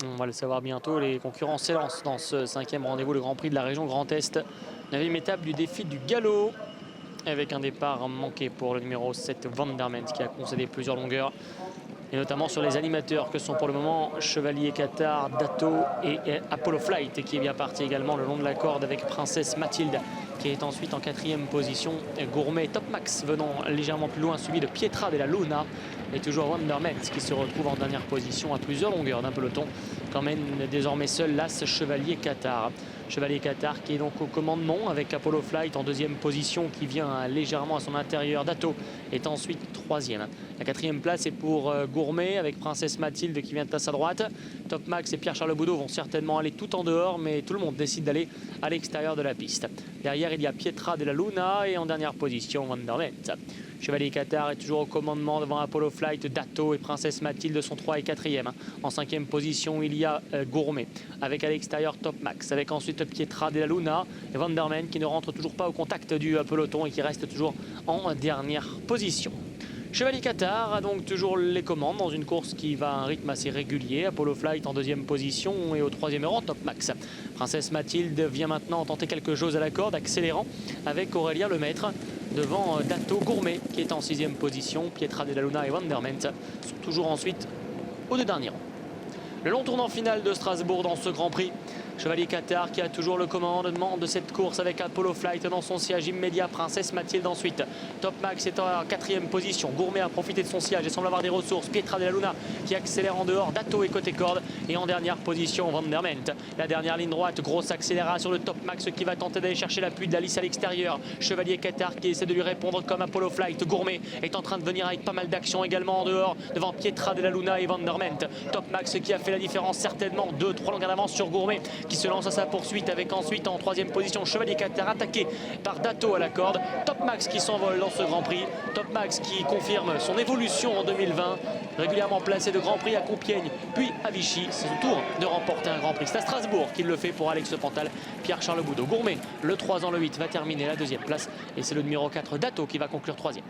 On va le savoir bientôt, les concurrents s'élancent dans ce 5e rendez-vous, le Grand Prix de la région Grand Est. 9e étape du défi du galop, avec un départ manqué pour le numéro 7, Vanderment, qui a concédé plusieurs longueurs. Et notamment sur les animateurs que sont pour le moment Chevalier Qatar, Dato et Apollo Flight, qui est bien parti également le long de la corde avec Princesse Mathilde, qui est ensuite en 4e position. Gourmet, Top Max venant légèrement plus loin, suivi de Pietra della Luna et toujours Vanderment qui se retrouve en dernière position à plusieurs longueurs d'un peloton, qu'emmène désormais seul l'As Chevalier Qatar. Chevalier Qatar qui est donc au commandement avec Apollo Flight en 2e position, qui vient légèrement à son intérieur. Dato est ensuite 3e. La 4e place est pour Gourmet avec Princesse Mathilde qui vient à sa droite. Top Max et Pierre-Charles Boudot vont certainement aller tout en dehors, mais tout le monde décide d'aller à l'extérieur de la piste. Derrière, il y a Pietra della Luna et en dernière position, Vanderment. Chevalier Qatar est toujours au commandement devant Apollo Flight. Dato et Princesse Mathilde sont 3 et 4e. En 5e position, il y a Gourmet avec à l'extérieur Top Max, avec ensuite Pietra della Luna et Vanderment qui ne rentre toujours pas au contact du peloton et qui reste toujours en dernière position. Chevalier Qatar a donc toujours les commandes dans une course qui va à un rythme assez régulier. Apollo Flight en 2e position et au 3e rang Top Max. Princesse Mathilde vient maintenant tenter quelque chose à la corde, accélérant avec Aurélien Lemaître devant Dato. Gourmet qui est en 6e position. Pietra della Luna et Vanderment sont toujours ensuite aux 2 derniers rangs. Le long tournant final de Strasbourg dans ce Grand Prix. Chevalier Qatar qui a toujours le commandement de cette course avec Apollo Flight dans son siège immédiat. Princesse Mathilde ensuite. Top Max est en 4e position. Gourmet a profité de son siège et semble avoir des ressources. Pietra della Luna qui accélère en dehors. Dato est côté corde. Et en dernière position, Vanderment. La dernière ligne droite, grosse accélération de Top Max qui va tenter d'aller chercher l'appui d'Alice à l'extérieur. Chevalier Qatar qui essaie de lui répondre comme Apollo Flight. Gourmet est en train de venir avec pas mal d'action également en dehors devant Pietra della Luna et Vanderment. Top Max qui a fait la différence certainement. 2-3 longueurs d'avance sur Gourmet qui se lance à sa poursuite avec ensuite en 3e position Chevalier Qatar attaqué par Dato à la corde. Top Max qui s'envole dans ce Grand Prix. Top Max qui confirme son évolution en 2020, régulièrement placé de Grand Prix à Compiègne puis à Vichy. C'est son tour de remporter un Grand Prix. C'est à Strasbourg qu'il le fait pour Alex Pantal, Pierre-Charles Boudot. Gourmet, le 3 ans le 8, va terminer la 2e place et c'est le numéro 4 Dato qui va conclure 3e.